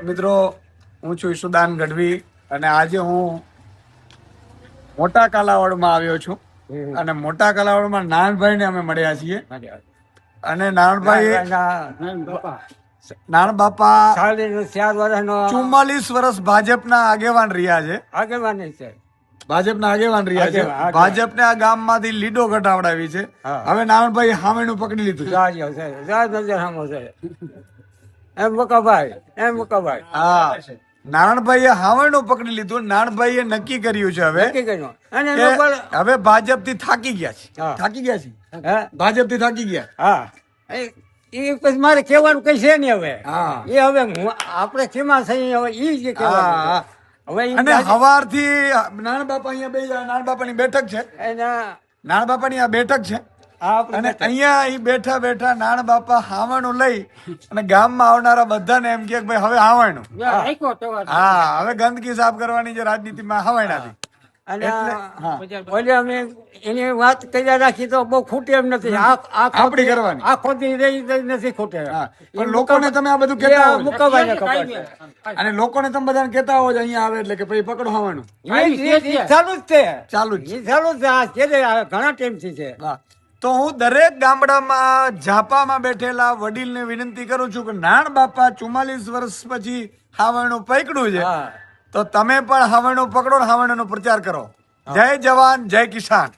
મિત્રો, હું છું ઈશુદાન ગઢવી અને આજે હું મોટા કાલાવડમાં આવ્યો છું અને મોટા કાલાવડમાં નાનભાઈ ને અમે મળ્યા છીએ અને નાન બાપા 44 વર્ષ ભાજપના આગેવાન રહ્યા છે. ભાજપને આ ગામમાંથી લીડો કઢાવડાવી છે. હવે નાનભાઈ હામેનું પકડી લીધું. નારણભાઈએ હાવણનું પકડી લીધું. નારણભાઈએ નક્કી કર્યું છે હવે ભાજપ થી થાકી ગયા. મારે કેવાનું કઈ છે નહીં હવે. એ હવે આપણે કેમાં થઈ હવે ઈ જ કહેવાનું. હવે અને સવારથી નારણ બાપા અહીંયા નારણ બાપાની બેઠક છે. નારણ બાપાની આ બેઠક છે અને અહીંયા બેઠા બેઠા નાણ બાપા હાવણું લઈ અને ગામમાં આવનારા બધાને એમ કે ભાઈ હવે હાવણું હવે ગંદકી સાફ કરવાની જે રાજનીતિમાં હાવણાથી અમે એની વાત કર્યા રાખી તો બહુ ખૂટે એમ નથી. આપડી કરવાની આ ખોટી રહી નથી ખૂટે. પણ લોકોને તમે આ બધું કહેતા હો અને લોકોને તમે બધાને કહેતા હો અહીંયા આવે એટલે કે ભાઈ પકડો હાવણું. ચાલુ જ છે ઘણા ટાઈમથી છે. તો હું દરેક ગામડામાં ઝાપામાં બેઠેલા વડીલને વિનંતી કરું છું કે નાણ બાપા 44 વર્ષ પછી હાવણનું પકડ્યું છે તો તમે પણ હાવણનું પકડો ને હાવણનો પ્રચાર કરો. જય જવાન જય કિસાન.